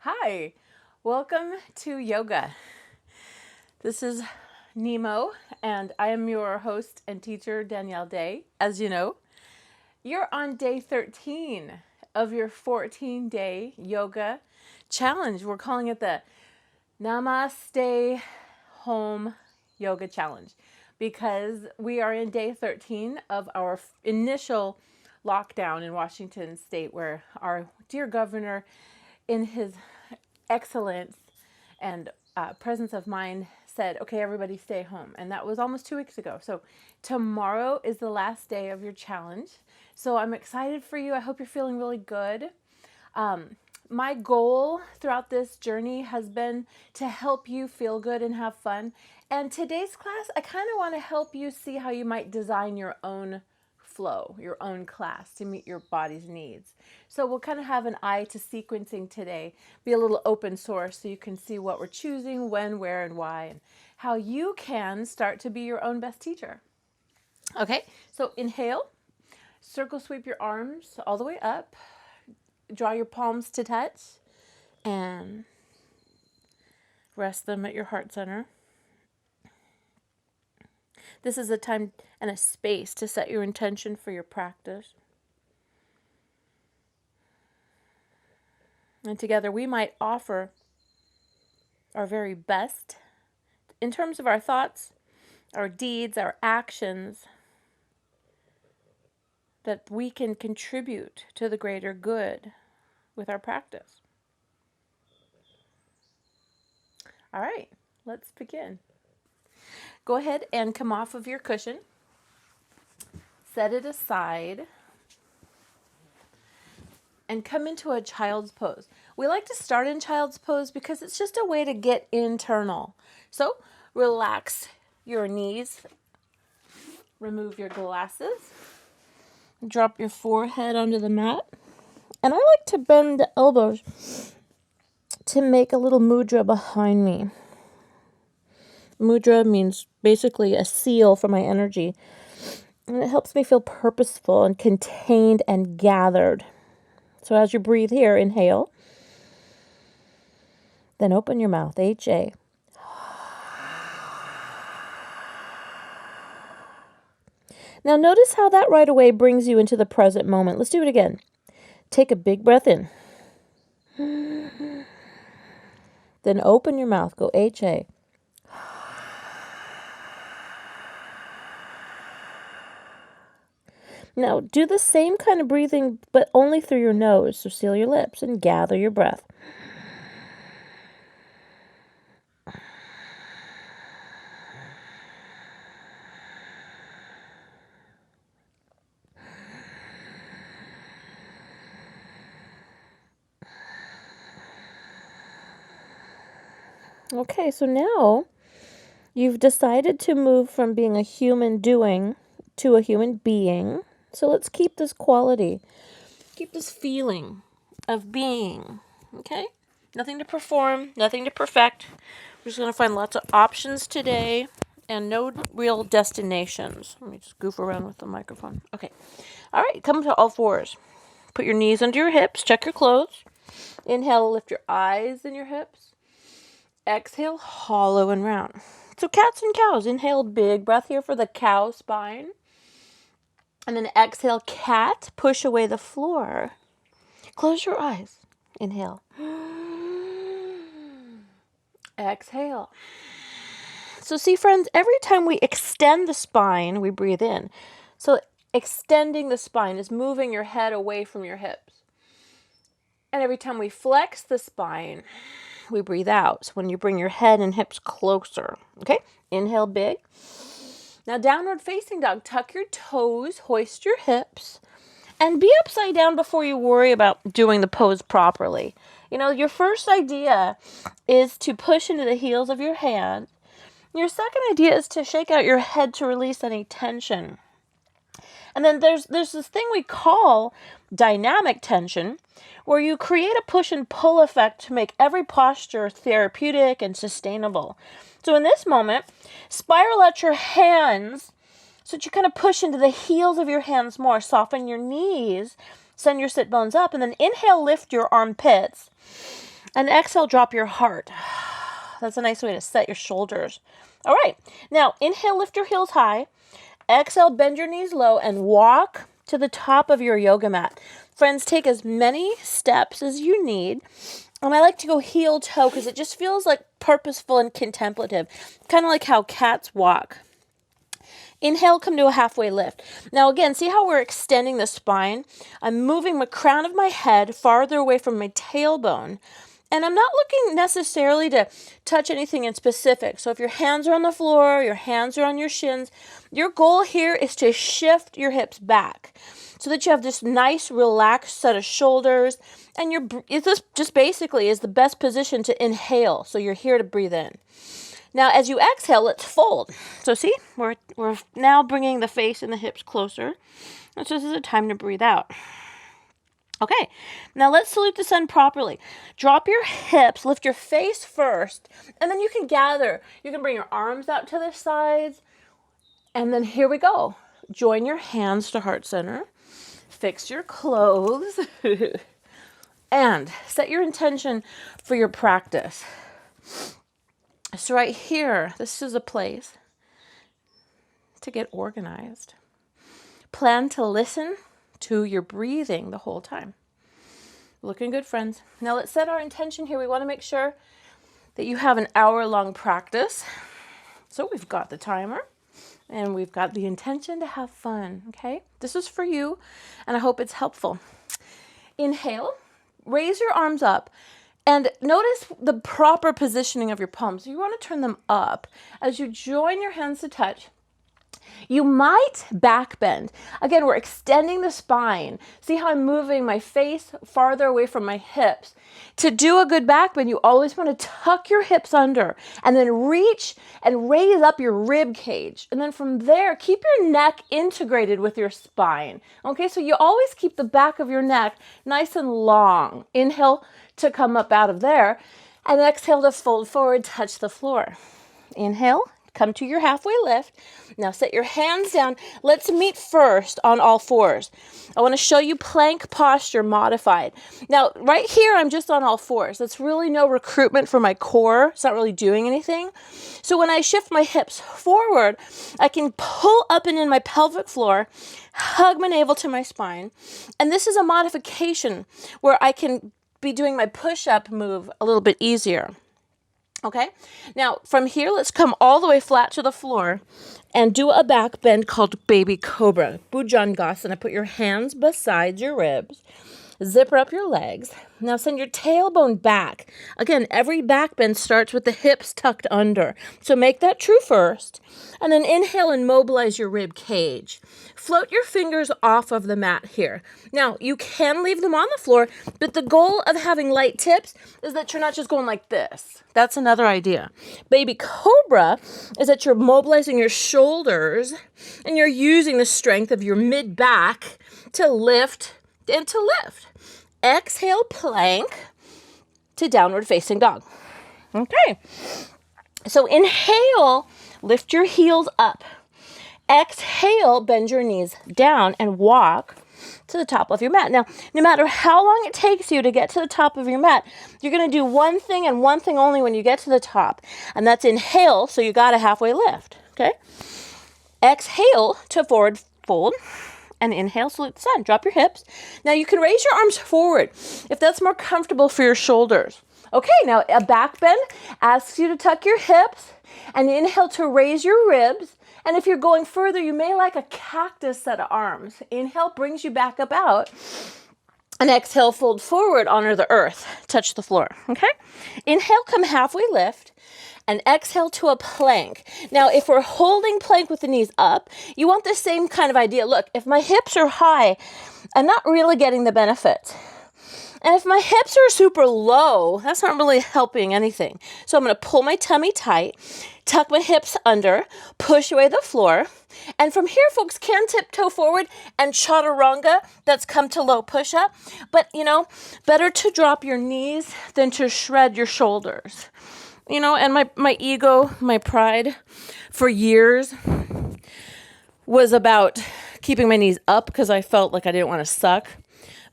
Hi, welcome to yoga. This is Nemo, and I am your host and teacher, Danielle Day. As you know, you're on day 13 of your 14-day yoga challenge. We're calling it the NamAste Home Yoga Challenge because we are in day 13 of our initial lockdown in Washington State, where our dear governor, in his excellence and presence of mind, said, okay, everybody stay home. And that was almost 2 weeks ago. So tomorrow is the last day of your challenge. So I'm excited for you. I hope you're feeling really good. My goal throughout this journey has been to help you feel good and have fun. And today's class, I kind of want to help you see how you might design your own flow, your own class to meet your body's needs. So we'll kind of have an eye to sequencing today, be a little open source so you can see what we're choosing, when, where, and why, and how you can start to be your own best teacher. Okay, so inhale, circle sweep your arms all the way up, draw your palms to touch, and rest them at your heart center. This is a time and a space to set your intention for your practice. And together we might offer our very best in terms of our thoughts, our deeds, our actions, that we can contribute to the greater good with our practice. All right, let's begin. Go ahead and come off of your cushion. Set it aside. And come into a child's pose. We like to start in child's pose because it's just a way to get internal. So relax your knees. Remove your glasses. Drop your forehead onto the mat. And I like to bend the elbows to make a little mudra behind me. Mudra means basically a seal for my energy. And it helps me feel purposeful and contained and gathered. So as you breathe here, inhale. Then open your mouth, H-A. Now notice how that right away brings you into the present moment. Let's do it again. Take a big breath in. Then open your mouth, go H-A. Now do the same kind of breathing, but only through your nose. So seal your lips and gather your breath. Okay, so now you've decided to move from being a human doing to a human being. So let's keep this quality, keep this feeling of being, okay? Nothing to perform, nothing to perfect. We're just going to find lots of options today and no real destinations. Let me just goof around with the microphone. Okay. All right, come to all fours. Put your knees under your hips, check your clothes. Inhale, lift your eyes and your hips. Exhale, hollow and round. So cats and cows. Inhale, big breath here for the cow spine. And then exhale, cat, push away the floor. Close your eyes. Inhale. Exhale. So see, friends, every time we extend the spine, we breathe in. So extending the spine is moving your head away from your hips. And every time we flex the spine, we breathe out. So when you bring your head and hips closer, okay? Inhale big. Now downward facing dog, tuck your toes, hoist your hips, and be upside down before you worry about doing the pose properly. You know, your first idea is to push into the heels of your hands. Your second idea is to shake out your head to release any tension. And then there's this thing we call dynamic tension, where you create a push and pull effect to make every posture therapeutic and sustainable. So in this moment, spiral out your hands so that you kind of push into the heels of your hands more. Soften your knees, send your sit bones up, and then inhale, lift your armpits. And exhale, drop your heart. That's a nice way to set your shoulders. All right. Now, inhale, lift your heels high. Exhale, bend your knees low and walk to the top of your yoga mat. Friends, take as many steps as you need. And I like to go heel toe because it just feels like purposeful and contemplative, kind of like how cats walk. Inhale, come to a halfway lift. Now again, see how we're extending the spine? I'm moving the crown of my head farther away from my tailbone. And I'm not looking necessarily to touch anything in specific. So if your hands are on the floor, your hands are on your shins, your goal here is to shift your hips back so that you have this nice, relaxed set of shoulders. And this just basically is the best position to inhale. So you're here to breathe in. Now, as you exhale, let's fold. So see, we're now bringing the face and the hips closer. And so this is a time to breathe out. Okay, now let's salute the sun properly. Drop your hips, lift your face first, and then you can gather. You can bring your arms out to the sides, and then here we go. Join your hands to heart center. Fix your clothes, and set your intention for your practice. So right here, this is a place to get organized. Plan to listen to your breathing the whole time. Looking good, friends. Now let's set our intention here. We want to make sure that you have an hour-long practice. So we've got the timer and we've got the intention to have fun, okay? This is for you and I hope it's helpful. Inhale, raise your arms up and notice the proper positioning of your palms. You want to turn them up as you join your hands to touch. You might back bend. Again, we're extending the spine. See how I'm moving my face farther away from my hips. To do a good back bend, you always want to tuck your hips under and then reach and raise up your rib cage. And then from there, keep your neck integrated with your spine. Okay, so you always keep the back of your neck nice and long. Inhale to come up out of there and exhale to fold forward, touch the floor. Inhale. Come to your halfway lift. Now set your hands down. Let's meet first on all fours. I want to show you plank posture modified. Now, right here, I'm just on all fours. That's really no recruitment for my core. It's not really doing anything. So when I shift my hips forward, I can pull up and in my pelvic floor, hug my navel to my spine. And this is a modification where I can be doing my push-up move a little bit easier. Okay, now from here, let's come all the way flat to the floor and do a back bend called Baby Cobra, Bhujangasana. Put your hands beside your ribs, zipper up your legs. Now send your tailbone back. Again, every back bend starts with the hips tucked under. So make that true first, and then inhale and mobilize your rib cage. Float your fingers off of the mat here. Now, you can leave them on the floor, but the goal of having light tips is that you're not just going like this. That's another idea. Baby Cobra is that you're mobilizing your shoulders and you're using the strength of your mid-back to lift and to lift. Exhale, plank to downward facing dog. Okay. So inhale, lift your heels up. Exhale, bend your knees down and walk to the top of your mat. Now, no matter how long it takes you to get to the top of your mat, you're going to do one thing and one thing only when you get to the top, and that's inhale, so you got a halfway lift, okay? Exhale to forward fold, and inhale, salute the sun. Drop your hips. Now, you can raise your arms forward if that's more comfortable for your shoulders. Okay, now a back bend asks you to tuck your hips and inhale to raise your ribs. And if you're going further, you may like a cactus set of arms. Inhale brings you back up out. And exhale, fold forward, honor the earth, touch the floor, okay? Inhale, come halfway lift. And exhale to a plank. Now, if we're holding plank with the knees up, you want the same kind of idea. Look, if my hips are high, I'm not really getting the benefits. And if my hips are super low, that's not really helping anything. So I'm going to pull my tummy tight, tuck my hips under, push away the floor. And from here, folks can tiptoe forward and chaturanga. That's come to low push-up. But, better to drop your knees than to shred your shoulders. And my ego, my pride for years was about keeping my knees up because I felt like I didn't want to suck.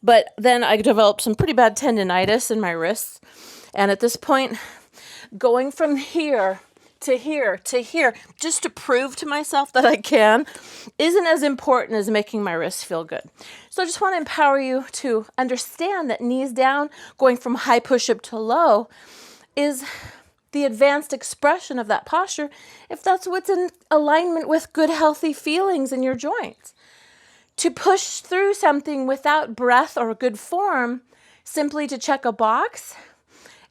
But then I developed some pretty bad tendonitis in my wrists. And at this point, going from here to here to here, just to prove to myself that I can, isn't as important as making my wrists feel good. So I just want to empower you to understand that knees down, going from high push-up to low, is the advanced expression of that posture if that's what's in alignment with good, healthy feelings in your joints. To push through something without breath or good form, simply to check a box,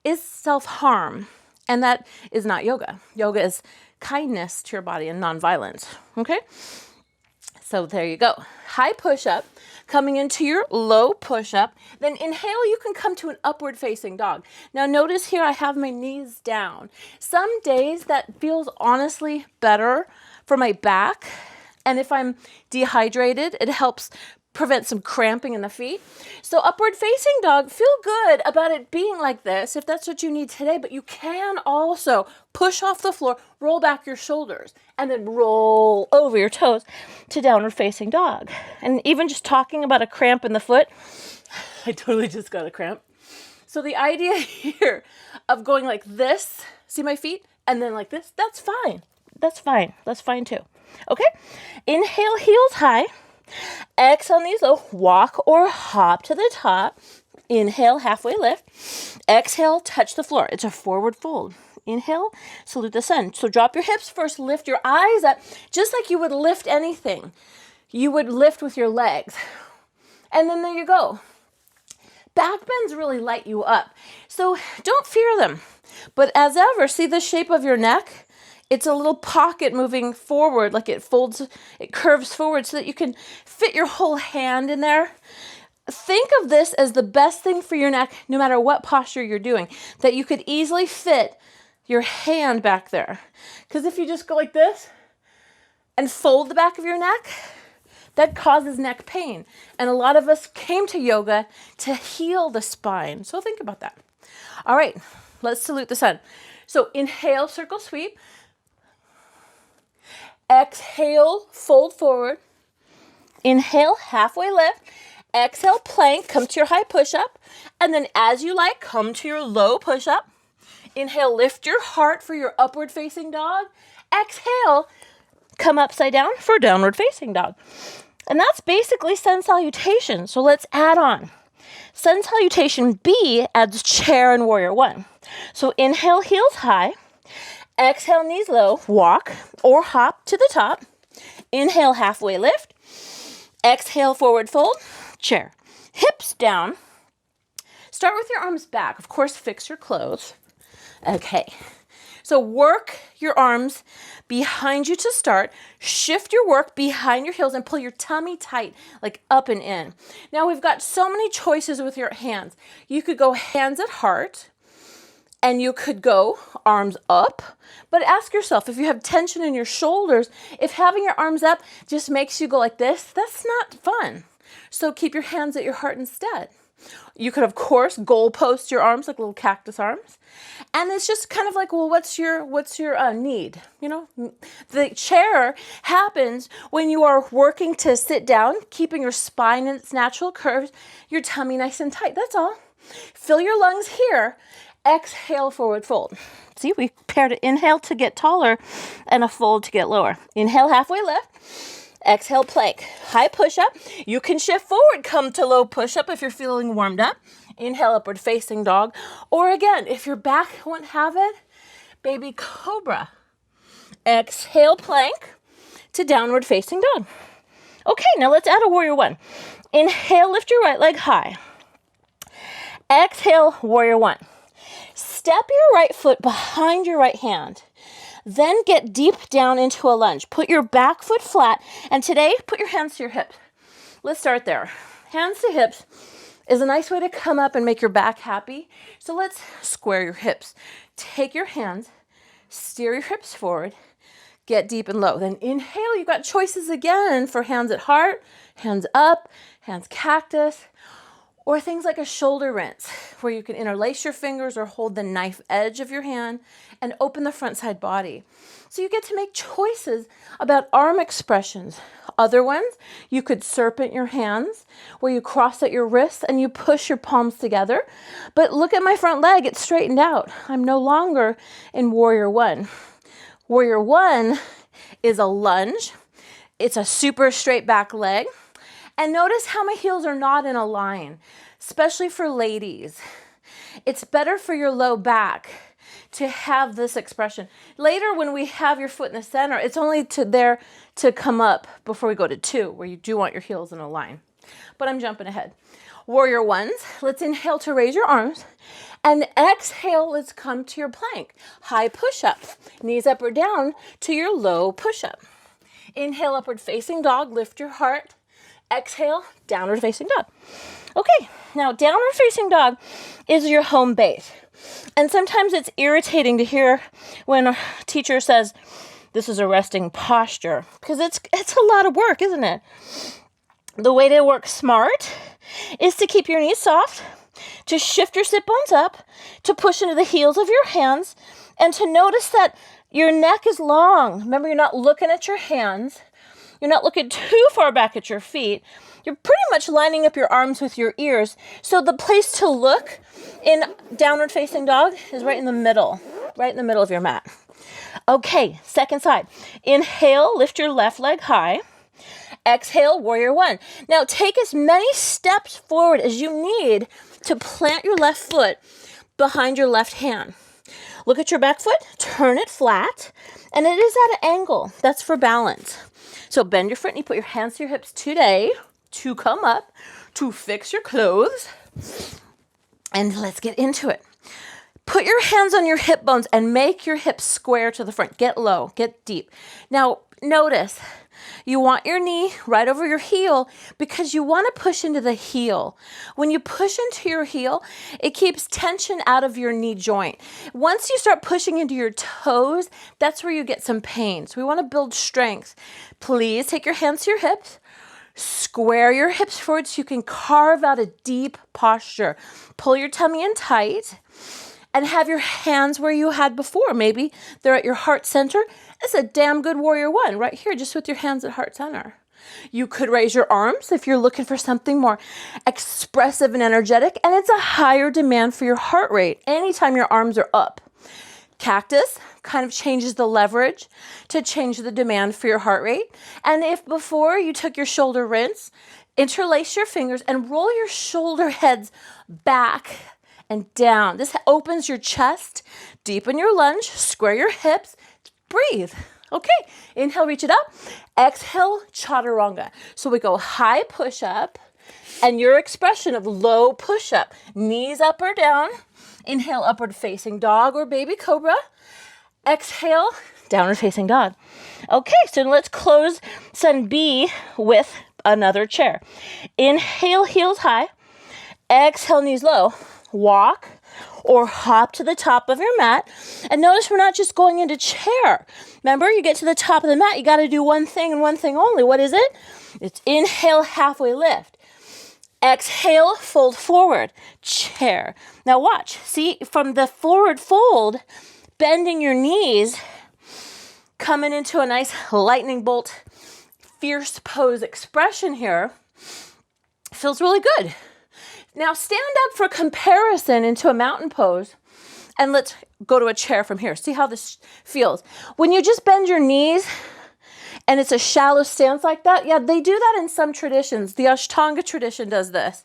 is self-harm. And that is not yoga. Yoga is kindness to your body and nonviolence. Okay? So there you go. High push-up, coming into your low push-up. Then inhale, you can come to an upward facing dog. Now notice here I have my knees down. Some days that feels honestly better for my back. And if I'm dehydrated, it helps prevent some cramping in the feet. So upward facing dog, feel good about it being like this if that's what you need today, but you can also push off the floor, roll back your shoulders, and then roll over your toes to downward facing dog. And even just talking about a cramp in the foot, I totally just got a cramp. So the idea here of going like this, see my feet, and then like this, that's fine. That's fine. That's fine too. Okay? Inhale, heels high. Exhale, knees low. Walk or hop to the top. Inhale, halfway lift. Exhale, touch the floor. It's a forward fold. Inhale, salute the sun. So drop your hips first. Lift your eyes up just like you would lift anything. You would lift with your legs. And then there you go. Back bends really light you up. So don't fear them. But as ever, see the shape of your neck? It's a little pocket moving forward, like it folds, it curves forward so that you can fit your whole hand in there. Think of this as the best thing for your neck, no matter what posture you're doing, that you could easily fit your hand back there. Because if you just go like this and fold the back of your neck, that causes neck pain. And a lot of us came to yoga to heal the spine. So think about that. All right, let's salute the sun. So inhale, circle sweep. Exhale, fold forward. Inhale, halfway lift. Exhale, plank, come to your high push-up. And then as you like, come to your low push-up. Inhale, lift your heart for your upward facing dog. Exhale, come upside down for downward facing dog. And that's basically sun salutation. So let's add on. Sun salutation B adds chair and warrior one. So inhale, heels high. Exhale, knees low, walk or hop to the top. Inhale, halfway lift. Exhale, forward fold, chair. Hips down. Start with your arms back. Of course, fix your clothes. Okay. So work your arms behind you to start. Shift your work behind your heels and pull your tummy tight, like up and in. Now we've got so many choices with your hands. You could go hands at heart. And you could go arms up, but ask yourself if you have tension in your shoulders, if having your arms up just makes you go like this, that's not fun. So keep your hands at your heart instead. You could, of course, goal post your arms like little cactus arms. And it's just kind of like, well, what's your need? You know, the chair happens when you are working to sit down, keeping your spine in its natural curves, your tummy nice and tight. That's all. Fill your lungs here. Exhale, forward fold. See, we paired an inhale to get taller and a fold to get lower. Inhale, halfway lift. Exhale, plank. High push-up. You can shift forward, come to low push-up if you're feeling warmed up. Inhale, upward facing dog. Or again, if your back won't have it, baby cobra. Exhale, plank to downward facing dog. Okay, now let's add a warrior one. Inhale, lift your right leg high. Exhale, warrior one. Step your right foot behind your right hand. Then get deep down into a lunge. Put your back foot flat. And today, put your hands to your hips. Let's start there. Hands to hips is a nice way to come up and make your back happy. So let's square your hips. Take your hands, steer your hips forward, get deep and low. Then inhale. You've got choices again for hands at heart, hands up, hands cactus, Or things like a shoulder rinse, where you can interlace your fingers or hold the knife edge of your hand and open the front side body. So you get to make choices about arm expressions. Other ones, you could serpent your hands, where you cross at your wrists and you push your palms together. But look at my front leg, it's straightened out. I'm no longer in Warrior One. Warrior One is a lunge. It's a super straight back leg. And notice how my heels are not in a line, especially for ladies. It's better for your low back to have this expression. Later, when we have your foot in the center, it's only there to come up before we go to 2, where you do want your heels in a line. But I'm jumping ahead. Warrior Ones, let's inhale to raise your arms. And exhale, let's come to your plank. High push-up, knees up or down to your low push-up. Inhale, upward facing dog, lift your heart. Exhale, downward facing dog. Okay, now downward facing dog is your home base. And sometimes it's irritating to hear when a teacher says, this is a resting posture, because it's a lot of work, isn't it? The way to work smart is to keep your knees soft, to shift your sit bones up, to push into the heels of your hands, and to notice that your neck is long. Remember, you're not looking at your hands. You're not looking too far back at your feet. You're pretty much lining up your arms with your ears. So the place to look in downward facing dog is right in the middle of your mat. Okay, second side. Inhale, lift your left leg high. Exhale, Warrior One. Now take as many steps forward as you need to plant your left foot behind your left hand. Look at your back foot, turn it flat, and it is at an angle. That's for balance. So bend your foot and you put your hands to your hips today to come up, to fix your clothes. And let's get into it. Put your hands on your hip bones and make your hips square to the front. Get low, get deep. Now notice, you want your knee right over your heel because you want to push into the heel. When you push into your heel, it keeps tension out of your knee joint. Once you start pushing into your toes, that's where you get some pain. So we want to build strength. Please take your hands to your hips. Square your hips forward so you can carve out a deep posture. Pull your tummy in tight and have your hands where you had before. Maybe they're at your heart center. It's a damn good Warrior One right here, just with your hands at heart center. You could raise your arms if you're looking for something more expressive and energetic, and it's a higher demand for your heart rate anytime your arms are up. Cactus kind of changes the leverage to change the demand for your heart rate. And if before you took your shoulder rinse, interlace your fingers and roll your shoulder heads back and down. This opens your chest, deepen your lunge, square your hips, breathe. Okay, inhale, reach it up. Exhale, chaturanga. So we go high push up and your expression of low push up, knees up or down. Inhale, upward facing dog or baby cobra. Exhale, downward facing dog. Okay, so let's close Sun B with another chair. Inhale, heels high. Exhale, knees low. Walk or hop to the top of your mat. And notice we're not just going into chair. Remember, you get to the top of the mat, you got to do one thing and one thing only. What is it? It's inhale, halfway lift. Exhale, fold forward, chair. Now watch, see from the forward fold, bending your knees, coming into a nice lightning bolt, fierce pose expression here. Feels really good. Now stand up for comparison into a mountain pose and let's go to a chair from here. See how this feels. When you just bend your knees and it's a shallow stance like that, yeah, they do that in some traditions. The Ashtanga tradition does this.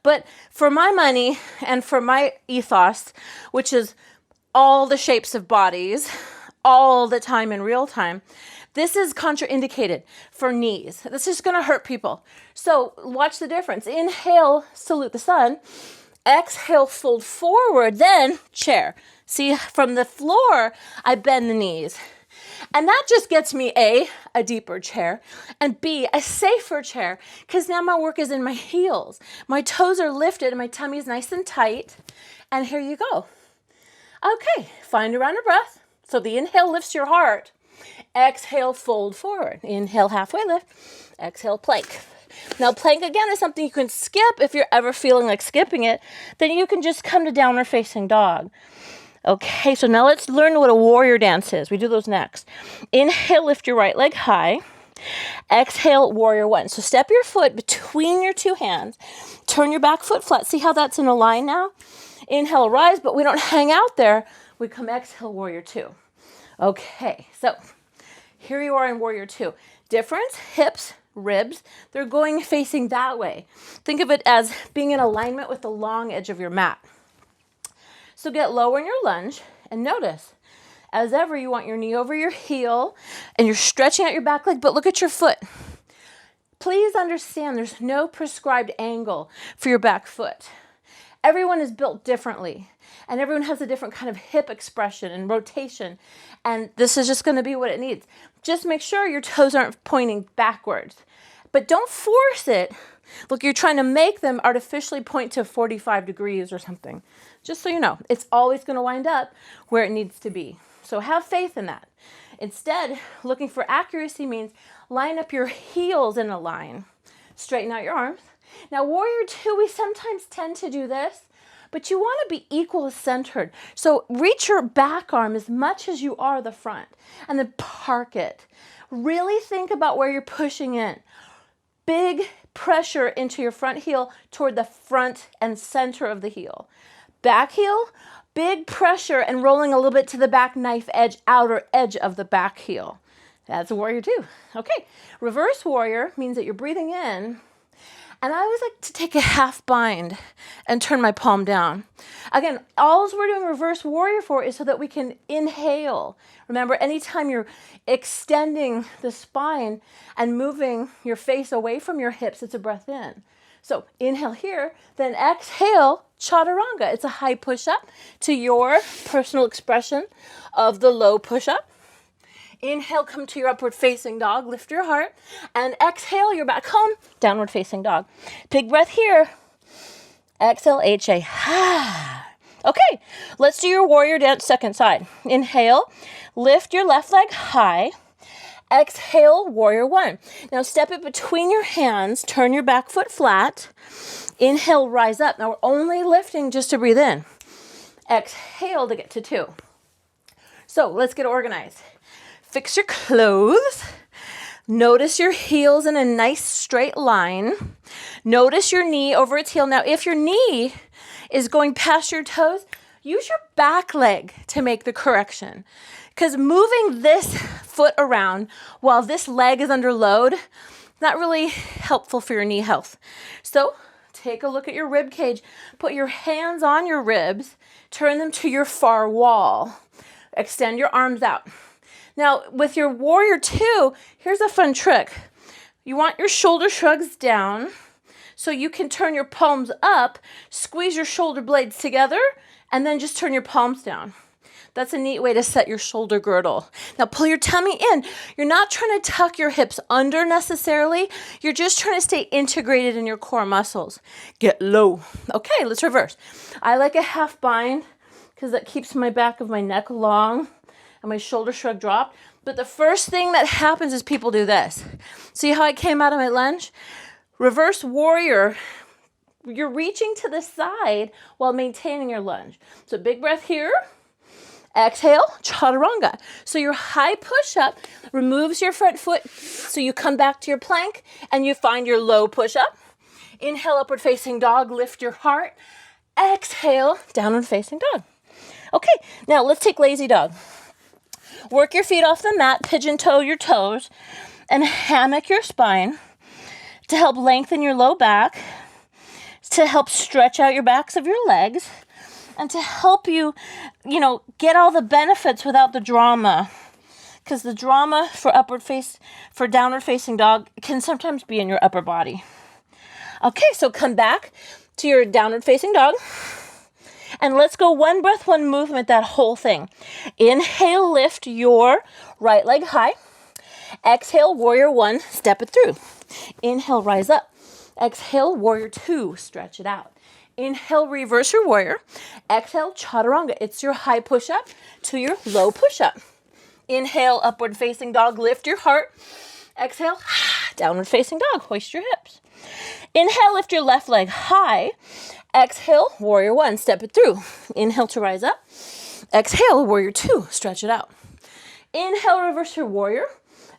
But for my money and for my ethos, which is all the shapes of bodies, all the time in real time, this is contraindicated for knees. This is going to hurt people. So watch the difference. Inhale, salute the sun. Exhale, fold forward, then chair. See, from the floor, I bend the knees. And that just gets me a deeper chair, and B, a safer chair, because now my work is in my heels. My toes are lifted and my tummy is nice and tight. And here you go. Okay, find a round of breath. So the inhale lifts your heart. Exhale, fold forward. Inhale, halfway lift. Exhale, plank. Now, plank again is something you can skip if you're ever feeling like skipping it. Then you can just come to downward facing dog. Okay, so now let's learn what a warrior dance is. We do those next. Inhale, lift your right leg high. Exhale, warrior one. So step your foot between your two hands. Turn your back foot flat. See how that's in a line now? Inhale, rise, but we don't hang out there. We come exhale, warrior two. Okay, so here you are in warrior two. Difference, hips, ribs, they're going facing that way. Think of it as being in alignment with the long edge of your mat. So get lower in your lunge and notice, as ever, you want your knee over your heel and you're stretching out your back leg, but look at your foot. Please understand there's no prescribed angle for your back foot. Everyone is built differently and everyone has a different kind of hip expression and rotation. And this is just going to be what it needs. Just make sure your toes aren't pointing backwards, but don't force it. Look, you're trying to make them artificially point to 45 degrees or something. Just so you know, it's always going to wind up where it needs to be. So have faith in that. Instead, looking for accuracy means line up your heels in a line. Straighten out your arms. Now, warrior two, we sometimes tend to do this, but you want to be equal centered. So reach your back arm as much as you are the front and then park it. Really think about where you're pushing in. Big pressure into your front heel toward the front and center of the heel. Back heel, big pressure and rolling a little bit to the back knife edge, outer edge of the back heel. That's a warrior two. Okay, reverse warrior means that you're breathing in. And I always like to take a half bind and turn my palm down. Again, all we're doing reverse warrior for is so that we can inhale. Remember, anytime you're extending the spine and moving your face away from your hips, it's a breath in. So inhale here, then exhale, chaturanga. It's a high push-up to your personal expression of the low push-up. Inhale, come to your upward facing dog, lift your heart, and exhale, you're back home, downward facing dog. Big breath here. Exhale, HA. Okay, let's do your warrior dance second side. Inhale, lift your left leg high. Exhale, warrior one. Now step it between your hands, turn your back foot flat. Inhale, rise up. Now we're only lifting just to breathe in. Exhale to get to two. So let's get organized. Fix your clothes. Notice your heels in a nice straight line. Notice your knee over its heel. Now, if your knee is going past your toes, use your back leg to make the correction. Because moving this foot around while this leg is under load, not really helpful for your knee health. So take a look at your rib cage. Put your hands on your ribs. Turn them to your far wall. Extend your arms out. Now, with your warrior two, here's a fun trick. You want your shoulder shrugs down so you can turn your palms up, squeeze your shoulder blades together, and then just turn your palms down. That's a neat way to set your shoulder girdle. Now, pull your tummy in. You're not trying to tuck your hips under necessarily. You're just trying to stay integrated in your core muscles. Get low. Okay, let's reverse. I like a half bind because that keeps my back of my neck long and my shoulder shrug dropped. But the first thing that happens is people do this. See how I came out of my lunge? Reverse warrior, you're reaching to the side while maintaining your lunge. So big breath here. Exhale, chaturanga. So your high push-up removes your front foot so you come back to your plank and you find your low push-up. Inhale, upward facing dog, lift your heart. Exhale, downward facing dog. Okay, now let's take lazy dog. Work your feet off the mat, pigeon toe your toes, and hammock your spine to help lengthen your low back, to help stretch out your backs of your legs, and to help you, get all the benefits without the drama. Because the drama for downward facing dog can sometimes be in your upper body. Okay, so come back to your downward facing dog. And let's go one breath, one movement, that whole thing. Inhale, lift your right leg high. Exhale, warrior one, step it through. Inhale, rise up. Exhale, warrior two, stretch it out. Inhale, reverse your warrior. Exhale, chaturanga. It's your high push-up to your low push-up. Inhale, upward facing dog, lift your heart. Exhale, downward facing dog, hoist your hips. Inhale, lift your left leg high. Exhale, warrior one, step it through. Inhale to rise up. Exhale, warrior two, stretch it out. Inhale, reverse your warrior.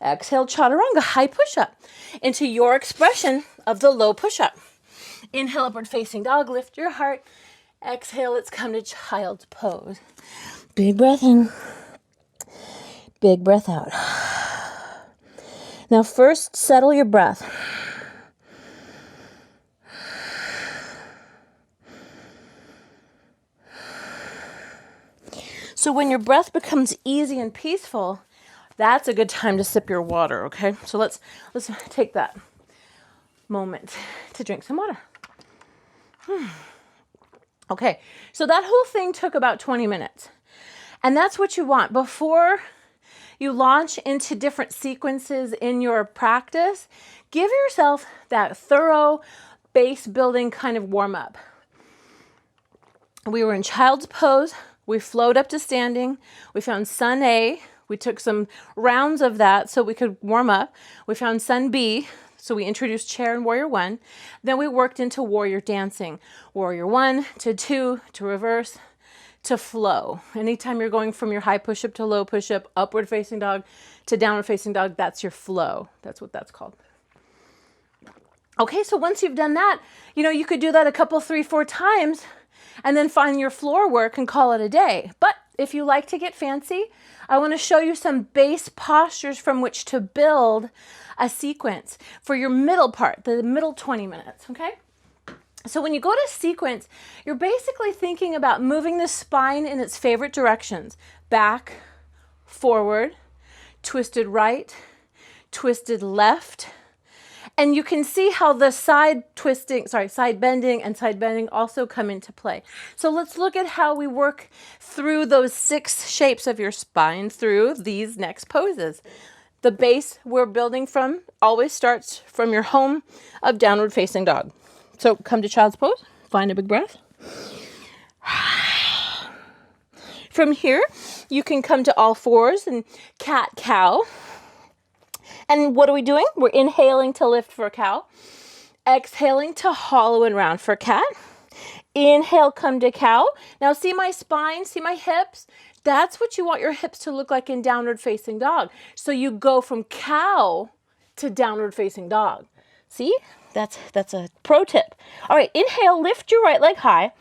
Exhale, chaturanga, high push-up into your expression of the low push-up. Inhale, upward facing dog, lift your heart. Exhale, let's come to child's pose. Big breath in, big breath out. Now first, settle your breath. So when your breath becomes easy and peaceful, that's a good time to sip your water, okay? So let's take that moment to drink some water. Okay, so that whole thing took about 20 minutes. And that's what you want. Before you launch into different sequences in your practice, give yourself that thorough base building kind of warm up. We were in child's pose. We flowed up to standing. We found sun A. We took some rounds of that so we could warm up. We found sun B. So we introduced chair and warrior one. Then we worked into warrior dancing. Warrior one to two to reverse to flow. Anytime you're going from your high push-up to low push-up, upward facing dog to downward facing dog, that's your flow. That's what that's called. Okay, so once you've done that, you could do that a couple, 3, 4 times and then find your floor work and call it a day. But if you like to get fancy, I want to show you some base postures from which to build a sequence for your middle part, the middle 20 minutes, okay? So when you go to sequence, you're basically thinking about moving the spine in its favorite directions. Back, forward, twisted right, twisted left. And you can see how the side bending and side bending also come into play. So let's look at how we work through those 6 shapes of your spine through these next poses. The base we're building from always starts from your home of downward facing dog. So come to child's pose, find a big breath. From here, you can come to all fours and cat-cow. And what are we doing? We're inhaling to lift for cow. Exhaling to hollow and round for cat. Inhale, come to cow. Now see my spine, see my hips? That's what you want your hips to look like in downward facing dog. So you go from cow to downward facing dog. See? That's a pro tip. All right, inhale, lift your right leg high.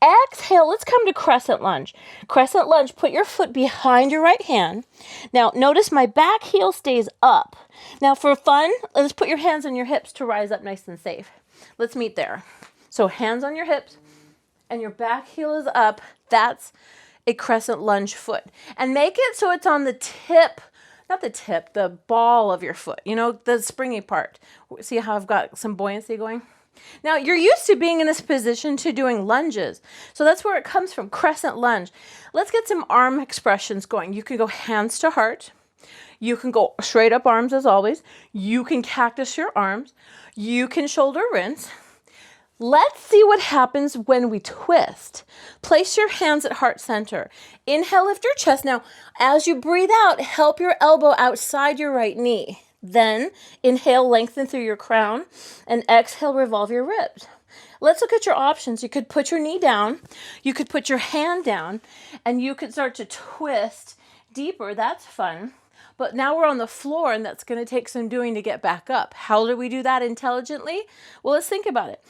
Exhale, let's come to crescent lunge. Crescent lunge, put your foot behind your right hand. Now, notice my back heel stays up. Now, for fun, let's put your hands on your hips to rise up nice and safe. Let's meet there. So hands on your hips and your back heel is up. That's a crescent lunge foot. And make it so it's on the tip, not the tip, the ball of your foot, the springy part. See how I've got some buoyancy going? Now, you're used to being in this position to doing lunges. So that's where it comes from, crescent lunge. Let's get some arm expressions going. You can go hands to heart. You can go straight up arms as always. You can cactus your arms. You can shoulder rinse. Let's see what happens when we twist. Place your hands at heart center. Inhale, lift your chest. Now, as you breathe out, help your elbow outside your right knee. Then inhale, lengthen through your crown, and exhale, revolve your ribs. Let's look at your options. You could put your knee down, you could put your hand down, and you could start to twist deeper. That's fun. But now we're on the floor, and that's going to take some doing to get back up. How do we do that intelligently? Well, let's think about it.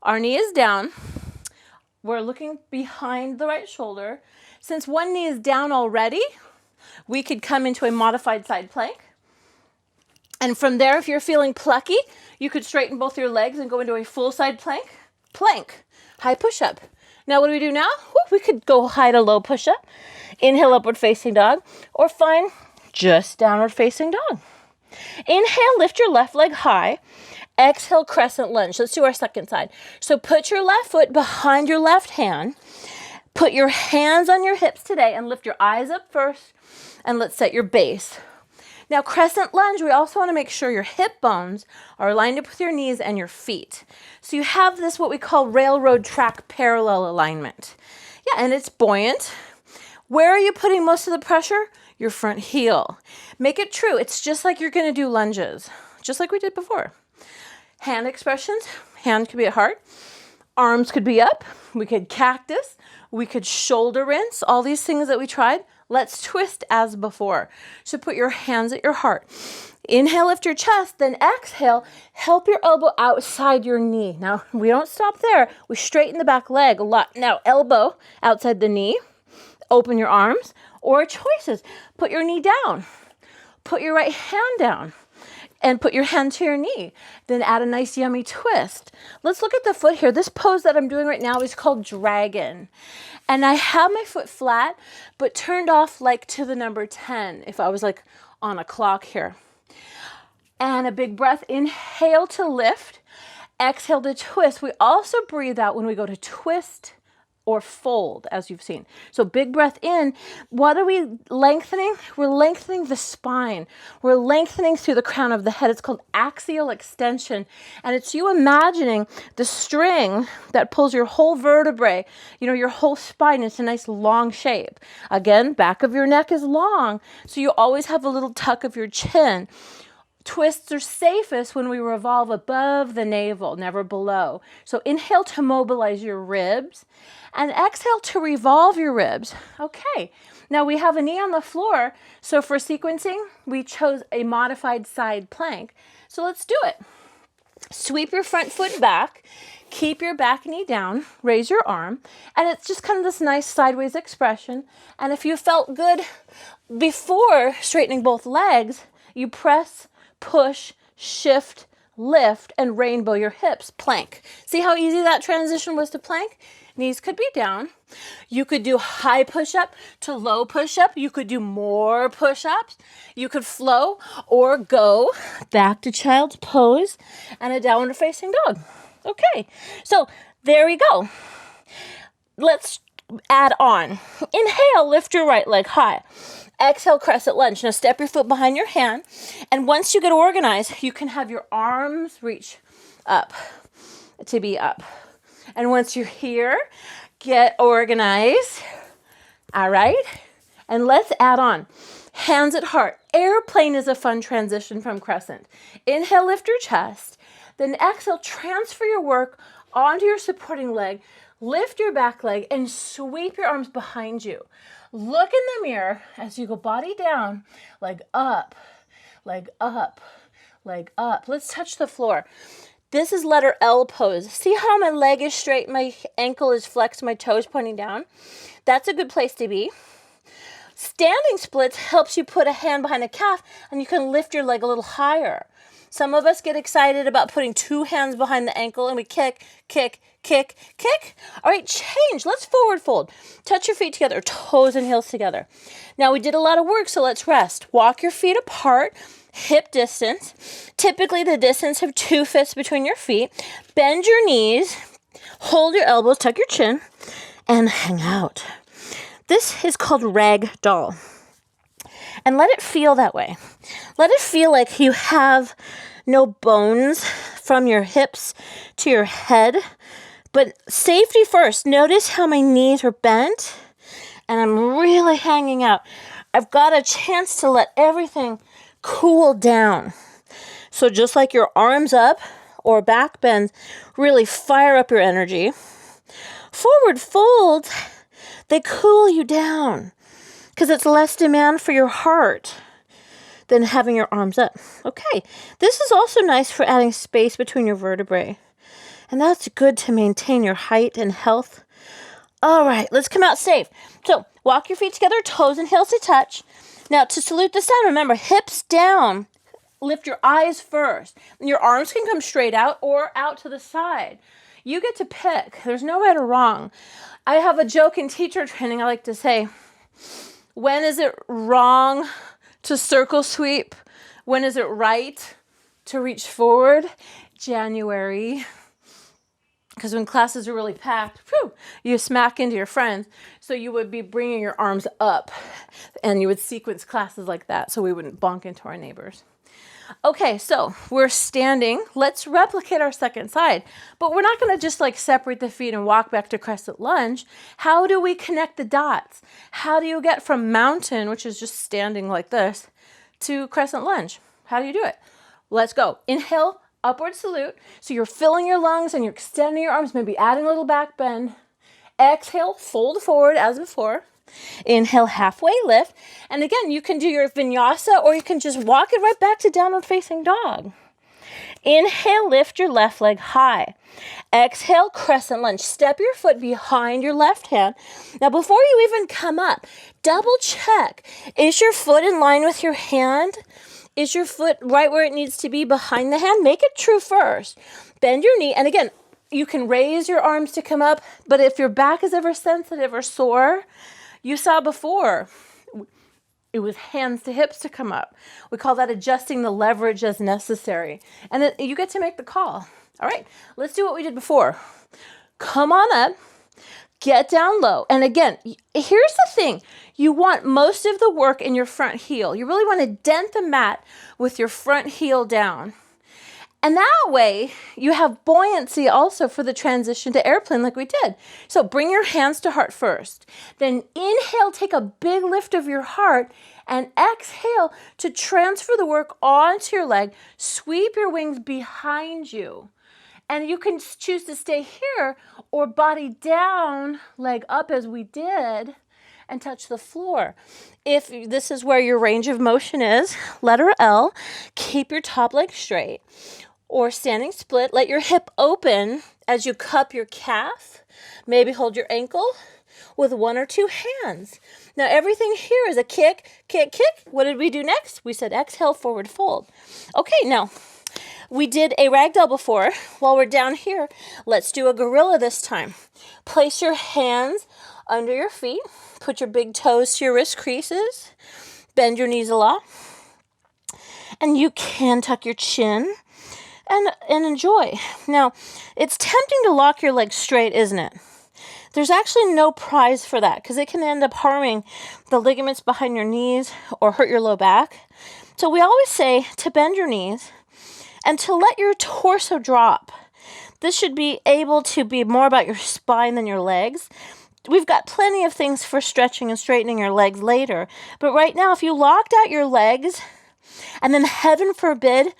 Our knee is down. We're looking behind the right shoulder. Since one knee is down already, we could come into a modified side plank. And from there, if you're feeling plucky, you could straighten both your legs and go into a full side plank. Plank, high push-up. Now what do we do now? We could go high to low push-up. Inhale, upward facing dog, or find just downward facing dog. Inhale, lift your left leg high. Exhale, crescent lunge. Let's do our second side. So put your left foot behind your left hand. Put your hands on your hips today and lift your eyes up first. And let's set your base. Now, crescent lunge, we also want to make sure your hip bones are lined up with your knees and your feet. So you have this, what we call railroad track parallel alignment. Yeah, and it's buoyant. Where are you putting most of the pressure? Your front heel. Make it true. It's just like you're going to do lunges, just like we did before. Hand expressions. Hand could be at heart. Arms could be up. We could cactus. We could shoulder rinse. All these things that we tried. Let's twist as before. So put your hands at your heart. Inhale, lift your chest. Then exhale, help your elbow outside your knee. Now, we don't stop there. We straighten the back leg a lot. Now, elbow outside the knee. Open your arms. Or choices. Put your knee down. Put your right hand down. And put your hand to your knee. Then add a nice yummy twist. Let's look at the foot here. This pose that I'm doing right now is called dragon. And I have my foot flat, but turned off like to the number 10, if I was like on a clock here. And a big breath, inhale to lift, exhale to twist. We also breathe out when we go to twist or fold, as you've seen. So big breath in. What are we lengthening? We're lengthening the spine. We're lengthening through the crown of the head. It's called axial extension. And it's you imagining the string that pulls your whole vertebrae, your whole spine. It's a nice long shape. Again, back of your neck is long. So you always have a little tuck of your chin. Twists are safest when we revolve above the navel, never below. So inhale to mobilize your ribs and exhale to revolve your ribs. Okay, now we have a knee on the floor. So for sequencing, we chose a modified side plank. So let's do it. Sweep your front foot back, keep your back knee down, raise your arm, and it's just kind of this nice sideways expression. And if you felt good before straightening both legs, you press, push, shift, lift, and rainbow your hips. Plank. See how easy that transition was to plank? Knees could be down. You could do high push-up to low push-up. You could do more push-ups. You could flow or go back to child's pose and a downward facing dog. Okay, so there we go. Let's add on. Inhale, lift your right leg high. Exhale, crescent lunge. Now step your foot behind your hand. And once you get organized, you can have your arms reach up to be up. And once you're here, get organized. All right. And let's add on. Hands at heart. Airplane is a fun transition from crescent. Inhale, lift your chest. Then exhale, transfer your work onto your supporting leg. Lift your back leg and sweep your arms behind you. Look in the mirror as you go body down, leg up, leg up, leg up. Let's touch the floor. This is letter L pose. See how my leg is straight, my ankle is flexed, my toes pointing down? That's a good place to be. Standing splits helps you put a hand behind a calf and you can lift your leg a little higher. Some of us get excited about putting two hands behind the ankle and we kick, kick, kick, kick. All right, change. Let's forward fold. Touch your feet together, toes and heels together. Now we did a lot of work, so let's rest. Walk your feet apart, hip distance. Typically the distance of 2 fists between your feet. Bend your knees, hold your elbows, tuck your chin, and hang out. This is called rag doll. And let it feel that way. Let it feel like you have no bones from your hips to your head. But safety first. Notice how my knees are bent and I'm really hanging out. I've got a chance to let everything cool down. So just like your arms up or back bends, really fire up your energy. Forward folds, they cool you down because it's less demand for your heart than having your arms up. Okay, this is also nice for adding space between your vertebrae. And that's good to maintain your height and health. All right, let's come out safe. So walk your feet together, toes and heels to touch. Now to salute the sun, remember hips down. Lift your eyes first. Your arms can come straight out or out to the side. You get to pick. There's no right or wrong. I have a joke in teacher training. I like to say, when is it wrong to circle sweep? When is it right to reach forward? January. Because when classes are really packed, you smack into your friends. So you would be bringing your arms up and you would sequence classes like that so we wouldn't bonk into our neighbors. Okay, so we're standing. Let's replicate our second side. But we're not going to just like separate the feet and walk back to crescent lunge. How do we connect the dots? How do you get from mountain, which is just standing like this, to crescent lunge? How do you do it? Let's go. Inhale, upward salute. So you're filling your lungs and you're extending your arms, maybe adding a little back bend. Exhale, fold forward as before. Inhale, halfway lift. And again, you can do your vinyasa or you can just walk it right back to downward facing dog. Inhale, lift your left leg high. Exhale, crescent lunge. Step your foot behind your left hand. Now, before you even come up, double check. Is your foot in line with your hand? Is your foot right where it needs to be behind the hand? Make it true first. Bend your knee. And again, you can raise your arms to come up, but if your back is ever sensitive or sore, you saw before, it was hands to hips to come up. We call that adjusting the leverage as necessary. And you get to make the call. All right, let's do what we did before. Come on up, get down low. And again, here's the thing. You want most of the work in your front heel. You really want to dent the mat with your front heel down. And that way, you have buoyancy also for the transition to airplane like we did. So bring your hands to heart first. Then inhale, take a big lift of your heart, and exhale to transfer the work onto your leg. Sweep your wings behind you. And you can choose to stay here or body down, leg up as we did, and touch the floor. If this is where your range of motion is, letter L, keep your top leg straight. Or standing split, let your hip open as you cup your calf. Maybe hold your ankle with one or two hands. Now everything here is a kick, kick, kick. What did we do next? We said exhale, forward fold. Okay, now we did a ragdoll before. While we're down here, let's do a gorilla this time. Place your hands under your feet. Put your big toes to your wrist creases. Bend your knees a lot. And you can tuck your chin and enjoy. Now, it's tempting to lock your legs straight, isn't it? There's actually no prize for that because it can end up harming the ligaments behind your knees or hurt your low back. So we always say to bend your knees and to let your torso drop. This should be able to be more about your spine than your legs. We've got plenty of things for stretching and straightening your legs later. But right now, if you locked out your legs and then heaven forbid,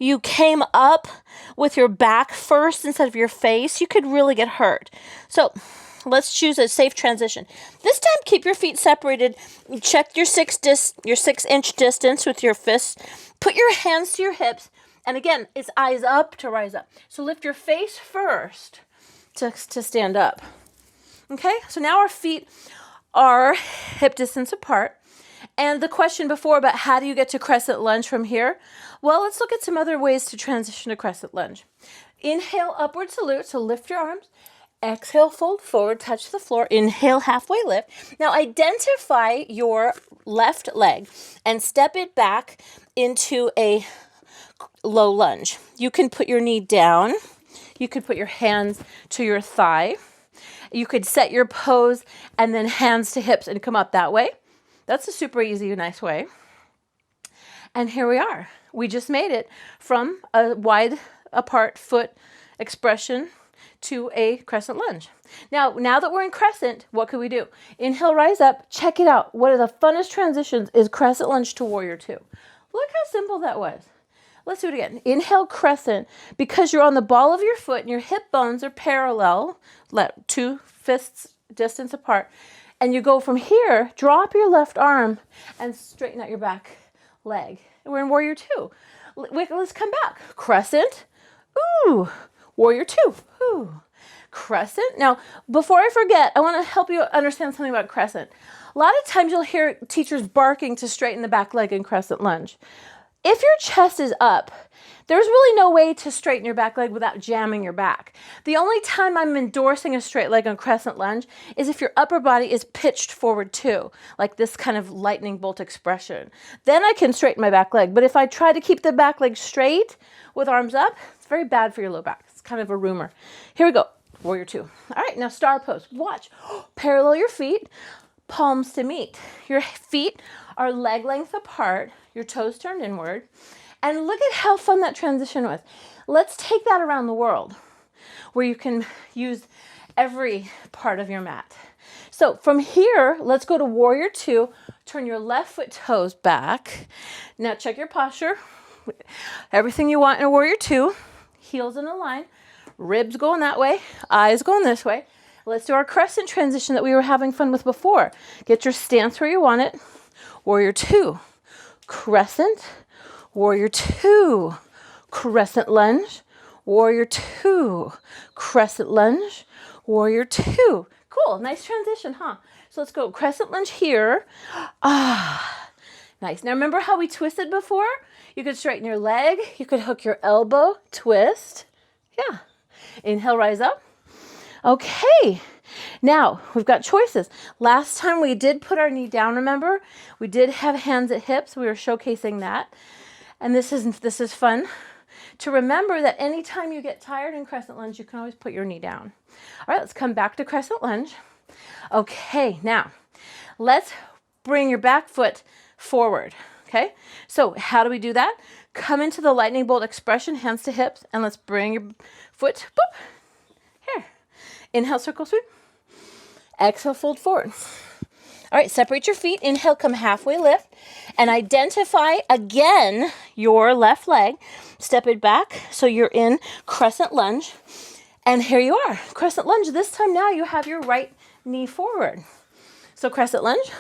you came up with your back first instead of your face, you could really get hurt. So let's choose a safe transition. This time, keep your feet separated. Check your 6-inch distance with your fists. Put your hands to your hips. And again, it's eyes up to rise up. So lift your face first to stand up. Okay, so now our feet are hip distance apart. And the question before about how do you get to crescent lunge from here? Well, let's look at some other ways to transition to crescent lunge. Inhale, upward salute, so lift your arms. Exhale, fold forward, touch the floor. Inhale, halfway lift. Now identify your left leg and step it back into a low lunge. You can put your knee down. You could put your hands to your thigh. You could set your pose and then hands to hips and come up that way. That's a super easy, nice way. And here we are. We just made it from a wide apart foot expression to a crescent lunge. Now that we're in crescent, what could we do? Inhale, rise up. Check it out. One of the funnest transitions is crescent lunge to warrior two. Look how simple that was. Let's do it again. Inhale, crescent. Because you're on the ball of your foot and your hip bones are parallel, let two fists distance apart. And you go from here, drop your left arm and straighten out your back leg. And we're in warrior two. Let's come back. Crescent. Ooh. Warrior two. Ooh. Crescent. Now, before I forget, I want to help you understand something about crescent. A lot of times you'll hear teachers barking to straighten the back leg in crescent lunge. If your chest is up, there's really no way to straighten your back leg without jamming your back. The only time I'm endorsing a straight leg on crescent lunge is if your upper body is pitched forward too, like this kind of lightning bolt expression. Then I can straighten my back leg. But if I try to keep the back leg straight with arms up, it's very bad for your low back. It's kind of a rumor. Here we go. Warrior two. All right, now star pose. Watch. Parallel your feet, palms to meet. Your feet are leg length apart, your toes turned inward. And look at how fun that transition was. Let's take that around the world where you can use every part of your mat. So from here, let's go to warrior two. Turn your left foot toes back. Now check your posture. Everything you want in a warrior two. Heels in a line, ribs going that way, eyes going this way. Let's do our crescent transition that we were having fun with before. Get your stance where you want it. Warrior two, crescent, warrior two, crescent lunge, warrior two, crescent lunge, warrior two. Cool, nice transition, huh? So let's go crescent lunge here. Nice. Now remember how we twisted before? You could straighten your leg, you could hook your elbow, twist. Yeah. Inhale, rise up. Okay. Now we've got choices. Last time we did put our knee down, remember? We did have hands at hips. We were showcasing that. And this is fun to remember that anytime you get tired in crescent lunge, you can always put your knee down. All right, let's come back to crescent lunge. Okay, now let's bring your back foot forward. Okay, so how do we do that? Come into the lightning bolt expression, hands to hips, and let's bring your foot, boop, here. Inhale, circle sweep. Exhale, fold forward. All right, separate your feet. Inhale, come halfway lift, and identify again your left leg. Step it back so you're in crescent lunge, and here you are, crescent lunge. This time now you have your right knee forward. So crescent lunge,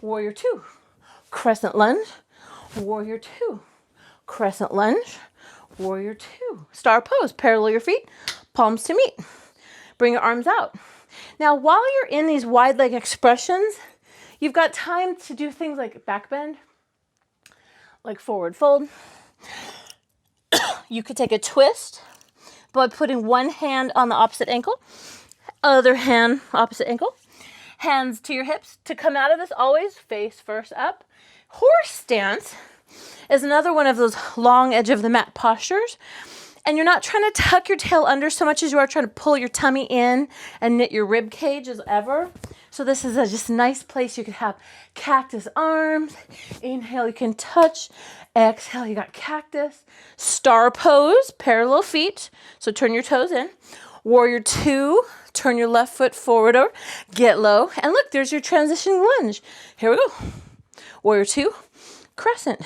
warrior two, crescent lunge, warrior two, crescent lunge, warrior two. Star pose, parallel your feet, palms to meet. Bring your arms out. Now, while you're in these wide leg expressions, you've got time to do things like back bend, like forward fold. You could take a twist by putting one hand on the opposite ankle, other hand, opposite ankle, hands to your hips. To come out of this, always face first up. Horse stance is another one of those long edge of the mat postures. And you're not trying to tuck your tail under so much as you are trying to pull your tummy in and knit your rib cage as ever. So this is just a nice place. You could have cactus arms. Inhale, you can touch. Exhale, you got cactus. Star pose, parallel feet. So turn your toes in. Warrior two, turn your left foot forward over. Get low. And look, there's your transition lunge. Here we go. Warrior two, crescent.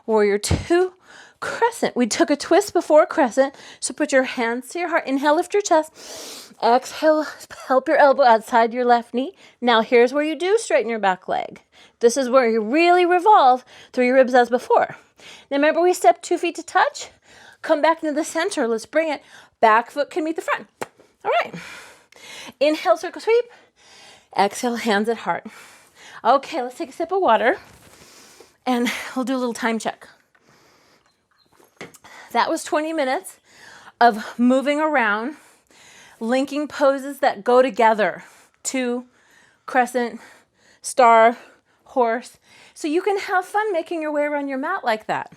Warrior two, crescent. We took a twist before crescent, so put your hands to your heart. Inhale, lift your chest. Exhale, help your elbow outside your left knee. Now here's where you do straighten your back leg. This is where you really revolve through your ribs as before. Now remember we stepped 2 feet to touch? Come back into the center. Let's bring it. Back foot can meet the front. All right. Inhale, circle sweep. Exhale, hands at heart. Okay, let's take a sip of water and we'll do a little time check. That was 20 minutes of moving around, linking poses that go together. Two, crescent, star, horse. So you can have fun making your way around your mat like that.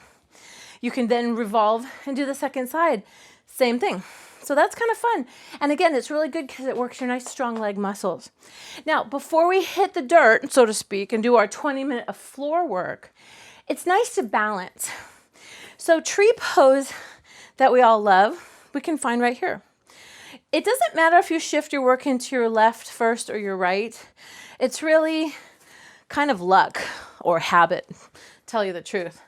You can then revolve and do the second side. Same thing. So that's kind of fun. And again, it's really good because it works your nice strong leg muscles. Now, before we hit the dirt, so to speak, and do our 20-minute of floor work, it's nice to balance. So tree pose that we all love, we can find right here. It doesn't matter if you shift your work into your left first or your right. It's really kind of luck or habit, tell you the truth.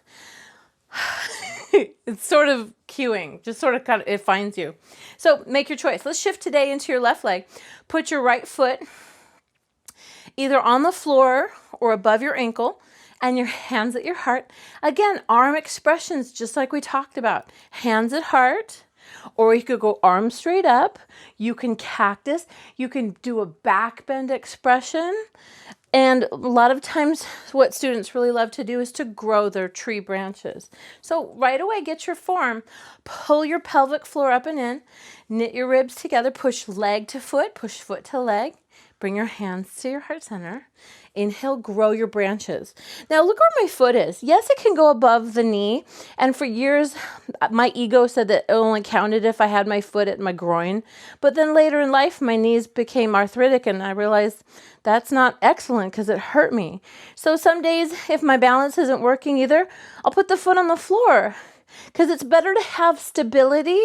It's sort of cueing, just sort of kind of, it finds you. So make your choice. Let's shift today into your left leg. Put your right foot either on the floor or above your ankle and your hands at your heart. Again, arm expressions, just like we talked about. Hands at heart, or you could go arms straight up. You can cactus. You can do a back bend expression. And a lot of times what students really love to do is to grow their tree branches. So right away, get your form. Pull your pelvic floor up and in. Knit your ribs together. Push leg to foot. Push foot to leg. Bring your hands to your heart center. Inhale, grow your branches. Now look where my foot is. Yes, it can go above the knee. And for years, my ego said that it only counted if I had my foot at my groin. But then later in life, my knees became arthritic and I realized that's not excellent because it hurt me. So some days, if my balance isn't working either, I'll put the foot on the floor because it's better to have stability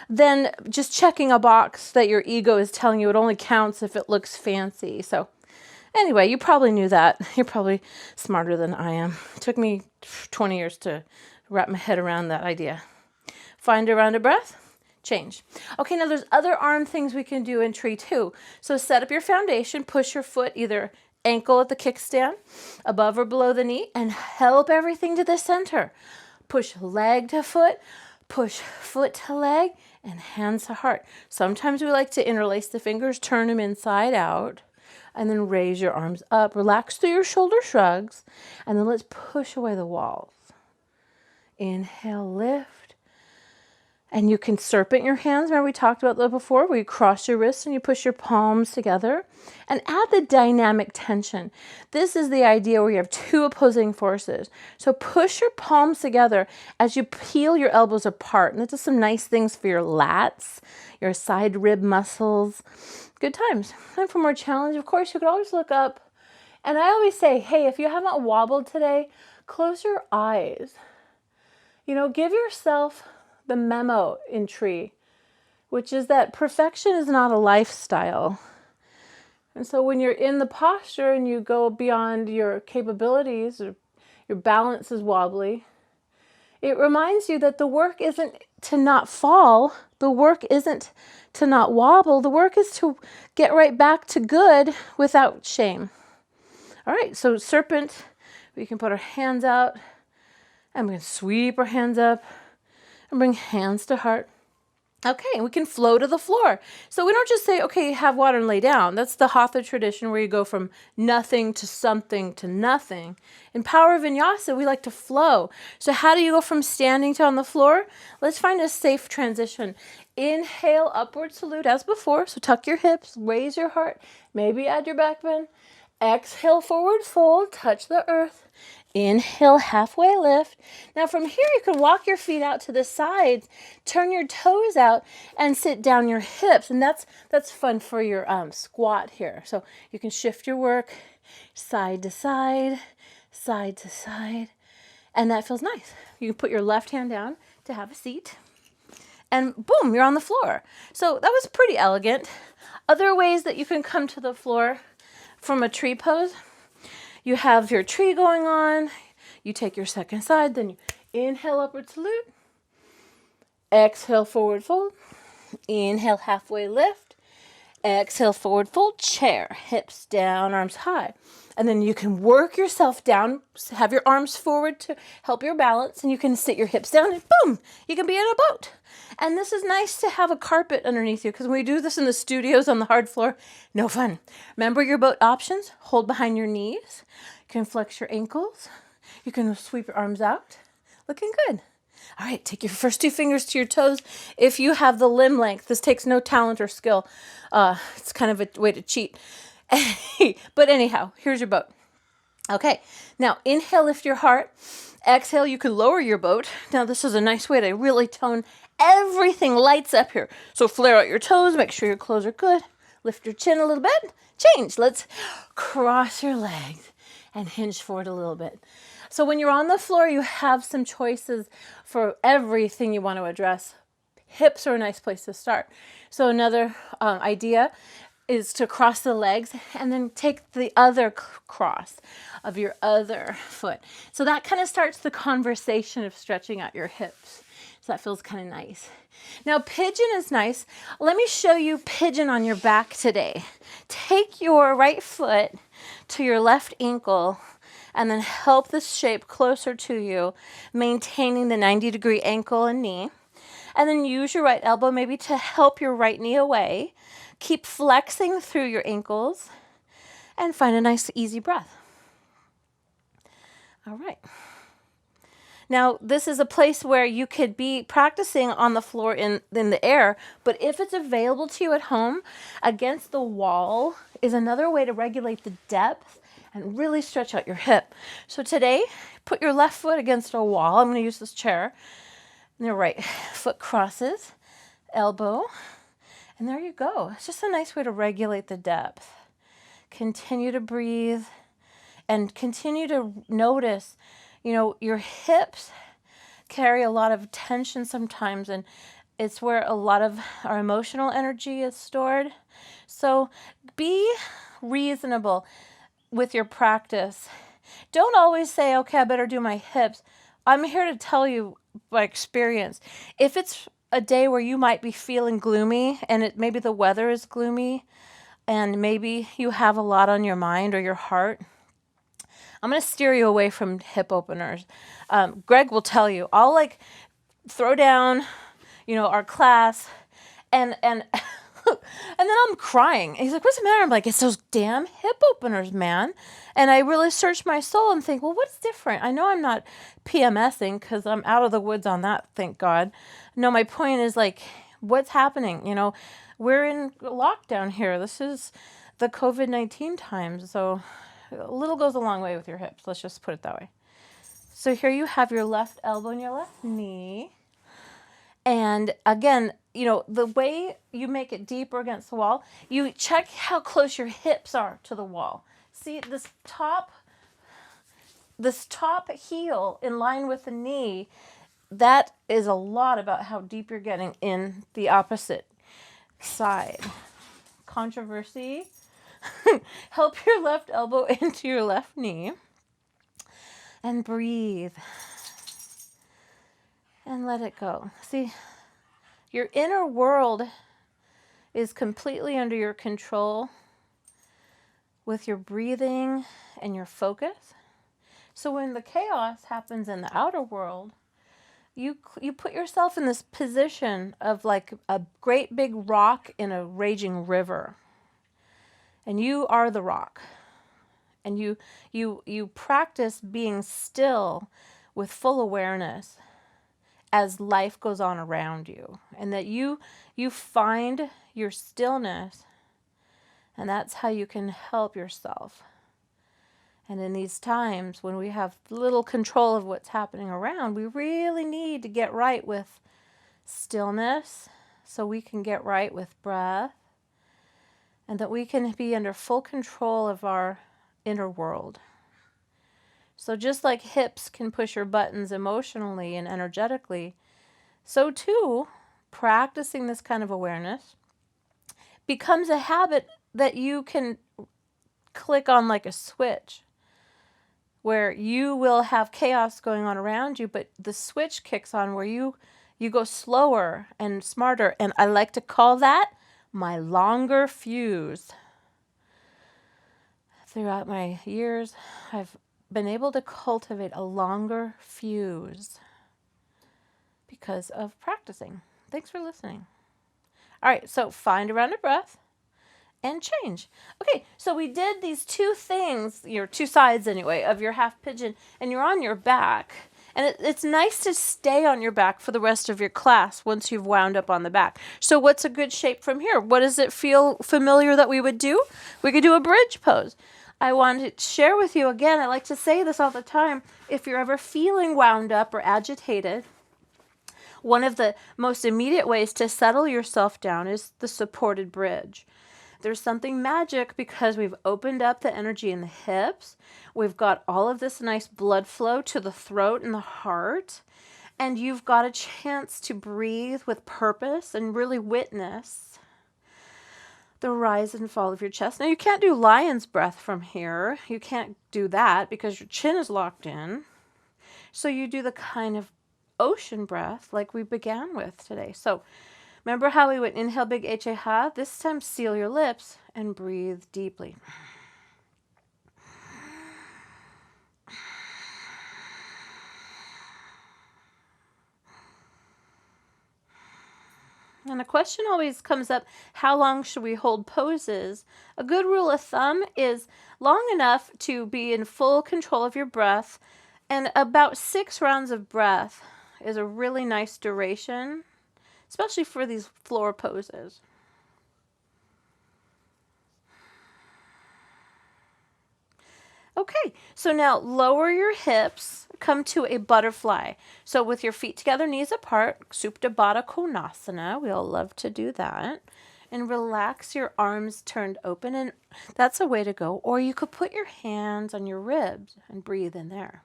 than just checking a box that your ego is telling you it only counts if it looks fancy. So anyway, you probably knew that. You're probably smarter than I am. It took me 20 years to Wrap my head around that idea. Find a round of breath, change. Okay, now there's other arm things we can do in tree too. So set up your foundation, push your foot either ankle at the kickstand, above or below the knee, and help everything to the center. Push leg to foot, push foot to leg, and hands to heart. Sometimes we like to interlace the fingers, turn them inside out, and then raise your arms up. Relax through your shoulder shrugs, and then let's push away the walls. Inhale, lift. And you can serpent your hands. Remember we talked about that before, where you cross your wrists and you push your palms together. And add the dynamic tension. This is the idea where you have two opposing forces. So push your palms together as you peel your elbows apart. And that does some nice things for your lats, your side rib muscles. Good times. And for more challenge, of course, you could always look up. And I always say, hey, if you haven't wobbled today, close your eyes. Give yourself the memo in tree, which is that perfection is not a lifestyle. And so when you're in the posture and you go beyond your capabilities, or your balance is wobbly, it reminds you that the work isn't to not fall. The work isn't to not wobble. The work is to get right back to good without shame. All right, so serpent, we can put our hands out and we can sweep our hands up and bring hands to heart. Okay, we can flow to the floor. So we don't just say, okay, have water and lay down. That's the Hatha tradition where you go from nothing to something to nothing. In Power of Vinyasa, we like to flow. So how do you go from standing to on the floor? Let's find a safe transition. Inhale, upward salute as before. So tuck your hips, raise your heart, maybe add your back bend. Exhale, forward fold, touch the earth. Inhale, halfway lift. Now from here, you can walk your feet out to the sides, turn your toes out, and sit down your hips. And that's fun for your squat here. So you can shift your work side to side, side to side, and that feels nice. You can put your left hand down to have a seat, and boom, you're on the floor. So that was pretty elegant. Other ways that you can come to the floor from a tree pose. You have your tree going on. You take your second side. Then you inhale, upward salute. Exhale, forward fold. Inhale, halfway lift. Exhale, forward fold. Chair. Hips down, arms high. And then you can work yourself down. Have your arms forward to help your balance. And you can sit your hips down and boom, you can be in a boat. And this is nice to have a carpet underneath you, because when we do this in the studios on the hard floor, no fun. Remember your boat options. Hold behind your knees. You can flex your ankles. You can sweep your arms out. Looking good. All right, take your first two fingers to your toes. If you have the limb length, this takes no talent or skill. It's kind of a way to cheat. But anyhow, here's your boat. Okay, now inhale, lift your heart. Exhale, you can lower your boat. Now this is a nice way to really tone everything, lights up here. So flare out your toes, make sure your clothes are good. Lift your chin a little bit. Change. Let's cross your legs and hinge forward a little bit. So when you're on the floor, you have some choices for everything you want to address. Hips are a nice place to start. So another idea is to cross the legs and then take the other cross of your other foot. So that kind of starts the conversation of stretching out your hips. So that feels kind of nice. Now pigeon is nice. Let me show you pigeon on your back today. Take your right foot to your left ankle and then help this shape closer to you, maintaining the 90-degree ankle and knee. And then use your right elbow maybe to help your right knee away. Keep flexing through your ankles and find a nice easy breath. All right. Now, this is a place where you could be practicing on the floor in the air, but if it's available to you at home, against the wall is another way to regulate the depth and really stretch out your hip. So today, put your left foot against a wall. I'm going to use this chair. And your right foot crosses, elbow, and there you go. It's just a nice way to regulate the depth. Continue to breathe and continue to notice, your hips carry a lot of tension sometimes, and it's where a lot of our emotional energy is stored. So be reasonable with your practice. Don't always say, okay, I better do my hips. I'm here to tell you by experience. If it's a day where you might be feeling gloomy and maybe the weather is gloomy and maybe you have a lot on your mind or your heart, I'm going to steer you away from hip openers. Greg will tell you, I'll like throw down, our class and and then I'm crying. And he's like, what's the matter? I'm like, it's those damn hip openers, man. And I really search my soul and think, well, what's different? I know I'm not PMSing because I'm out of the woods on that, thank God. No, my point is like, what's happening? We're in lockdown here. This is the COVID-19 times. So a little goes a long way with your hips. Let's just put it that way. So here you have your left elbow and your left knee. And again, the way you make it deeper against the wall, you check how close your hips are to the wall. See this top heel in line with the knee, that is a lot about how deep you're getting in the opposite side. Controversy. Help your left elbow into your left knee. And breathe. And let it go. See, your inner world is completely under your control with your breathing and your focus. So when the chaos happens in the outer world, you put yourself in this position of like a great big rock in a raging river. And you are the rock. And you practice being still with full awareness as life goes on around you, and that you find your stillness, and that's how you can help yourself. And in these times when we have little control of what's happening around, we really need to get right with stillness so we can get right with breath, and that we can be under full control of our inner world. So just like hips can push your buttons emotionally and energetically, so too, practicing this kind of awareness becomes a habit that you can click on like a switch, where you will have chaos going on around you, but the switch kicks on where you go slower and smarter. And I like to call that my longer fuse. Throughout my years, I've been able to cultivate a longer fuse because of practicing. Thanks for listening. All right, so find a round of breath and change. Okay, so we did these two things, your two sides anyway, of your half pigeon, and you're on your back. And it's nice to stay on your back for the rest of your class once you've wound up on the back. So what's a good shape from here? What does it feel familiar that we would do? We could do a bridge pose. I wanted to share with you again, I like to say this all the time, if you're ever feeling wound up or agitated, one of the most immediate ways to settle yourself down is the supported bridge. There's something magic because we've opened up the energy in the hips. We've got all of this nice blood flow to the throat and the heart. And you've got a chance to breathe with purpose and really witness the rise and fall of your chest. Now, you can't do lion's breath from here. You can't do that because your chin is locked in. So you do the kind of ocean breath like we began with today. So remember how we went inhale big H-A-ha? This time seal your lips and breathe deeply. And a question always comes up, how long should we hold poses? A good rule of thumb is long enough to be in full control of your breath, and about 6 rounds of breath is a really nice duration, especially for these floor poses. Okay, so now lower your hips, come to a butterfly. So with your feet together, knees apart, Supta Baddha Konasana, we all love to do that. And relax your arms turned open, and that's a way to go. Or you could put your hands on your ribs and breathe in there.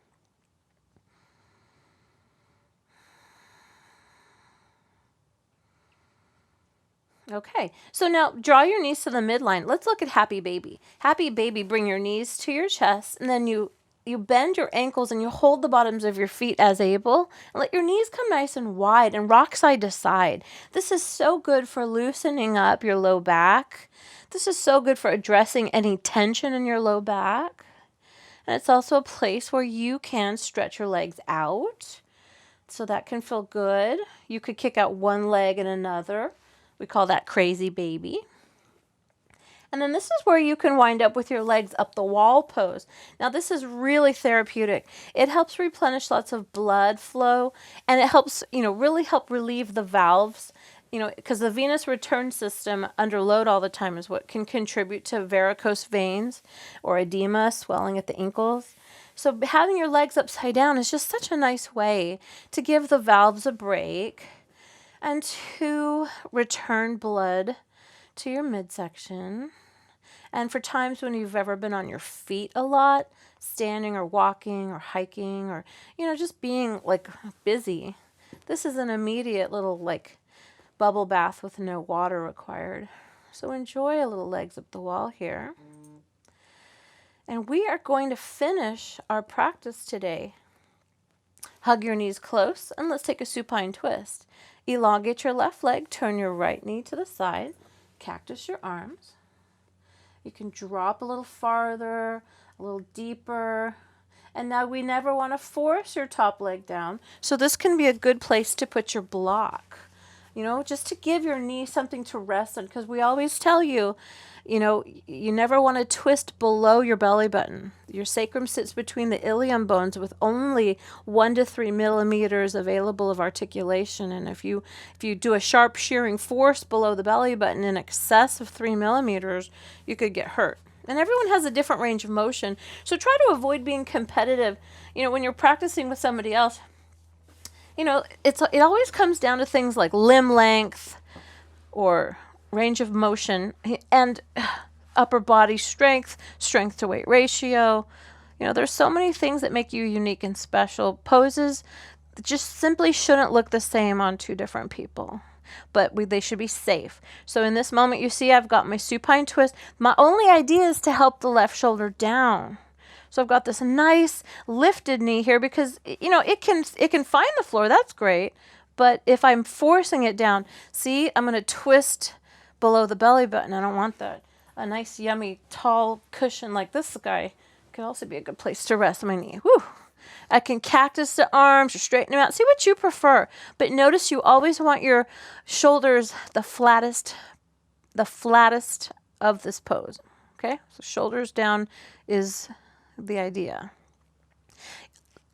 Okay, so now draw your knees to the midline. Let's look at Happy Baby. Happy Baby, bring your knees to your chest, and then you you bend your ankles and you hold the bottoms of your feet as able, and let your knees come nice and wide and rock side to side. This is so good for loosening up your low back. This is so good for addressing any tension in your low back. And it's also a place where you can stretch your legs out. So that can feel good. You could kick out one leg and another. We call that crazy baby. And then this is where you can wind up with your legs up the wall pose. Now this is really therapeutic. It helps replenish lots of blood flow, and it helps, really help relieve the valves, because the venous return system under load all the time is what can contribute to varicose veins or edema, swelling at the ankles. So having your legs upside down is just such a nice way to give the valves a break and to return blood to your midsection. And for times when you've ever been on your feet a lot, standing or walking or hiking or, just being like busy, this is an immediate little like bubble bath with no water required. So enjoy a little legs up the wall here. And we are going to finish our practice today. Hug your knees close and let's take a supine twist. Elongate your left leg, turn your right knee to the side, cactus your arms. You can drop a little farther, a little deeper. And now we never want to force your top leg down. So this can be a good place to put your block, just to give your knee something to rest on. Because we always tell you, you never want to twist below your belly button. Your sacrum sits between the ilium bones with only 1 to 3 millimeters available of articulation. And if you do a sharp shearing force below the belly button in excess of 3 millimeters, you could get hurt. And everyone has a different range of motion. So try to avoid being competitive. When you're practicing with somebody else, it always comes down to things like limb length or range of motion and upper body strength to weight ratio. There's so many things that make you unique and special. Poses just simply shouldn't look the same on two different people, but they should be safe. So in this moment, you see I've got my supine twist. My only idea is to help the left shoulder down. So I've got this nice lifted knee here because, it can find the floor. That's great. But if I'm forcing it down, see, I'm going to twist below the belly button. I don't want that. A nice, yummy, tall cushion like this guy could also be a good place to rest my knee. Whew. I can cactus the arms or straighten them out. See what you prefer. But notice you always want your shoulders the flattest of this pose. Okay? So shoulders down is the idea.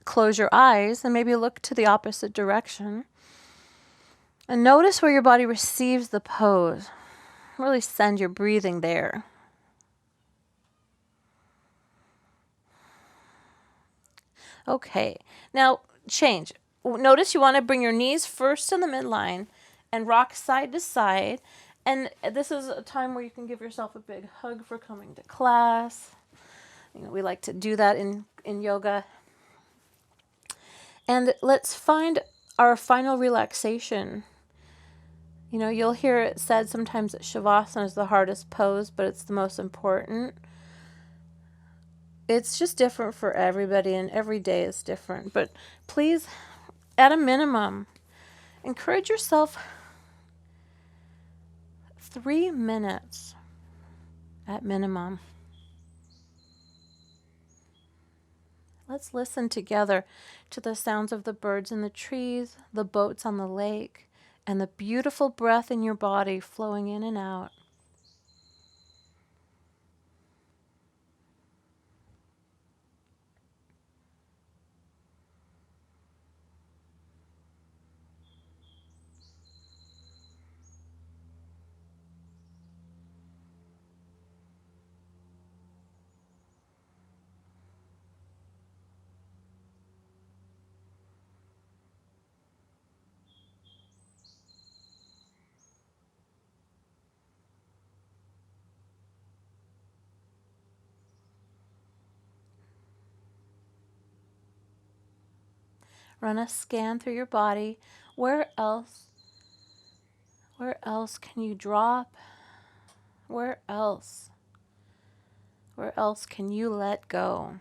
Close your eyes and maybe look to the opposite direction. And notice where your body receives the pose. Really send your breathing there. Okay, now change. Notice you want to bring your knees first to the midline and rock side to side. And this is a time where you can give yourself a big hug for coming to class. We like to do that in yoga. And let's find our final relaxation. You'll hear it said sometimes that Shavasana is the hardest pose, but it's the most important. It's just different for everybody, and every day is different. But please, at a minimum, encourage yourself 3 minutes at minimum. Let's listen together to the sounds of the birds in the trees, the boats on the lake, and the beautiful breath in your body flowing in and out. Run a scan through your body. Where else can you drop? Where else can you let go?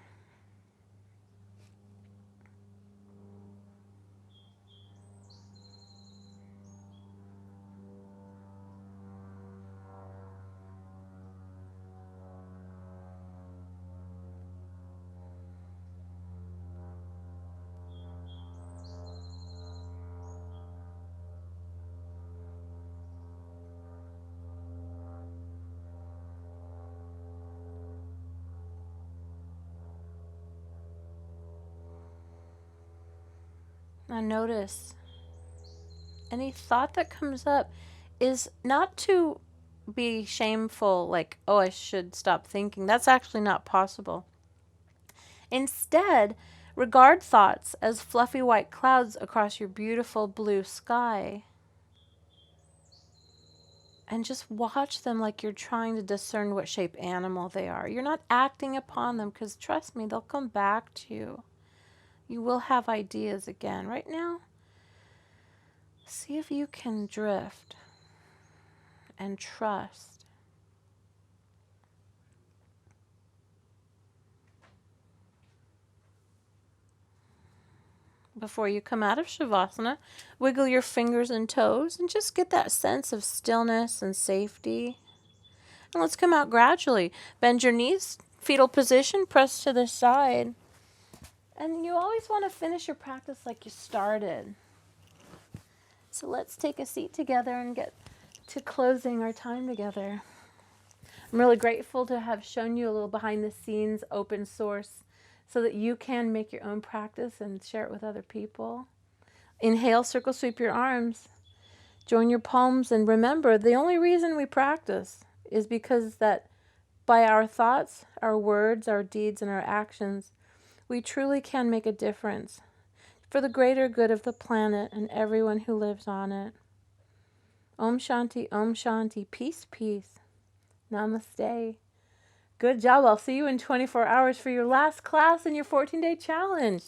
Now notice any thought that comes up is not to be shameful, like, oh, I should stop thinking. That's actually not possible. Instead, regard thoughts as fluffy white clouds across your beautiful blue sky. And just watch them like you're trying to discern what shape animal they are. You're not acting upon them because, trust me, they'll come back to you. You will have ideas again. Right now, see if you can drift and trust. Before you come out of Shavasana, wiggle your fingers and toes and just get that sense of stillness and safety. And let's come out gradually. Bend your knees, fetal position, press to the side. And you always want to finish your practice like you started. So let's take a seat together and get to closing our time together. I'm really grateful to have shown you a little behind the scenes open source so that you can make your own practice and share it with other people. Inhale, circle sweep your arms. Join your palms, and remember, the only reason we practice is because that by our thoughts, our words, our deeds, and our actions, we truly can make a difference for the greater good of the planet and everyone who lives on it. Om Shanti, peace, peace. Namaste. Good job. I'll see you in 24 hours for your last class in your 14-day challenge.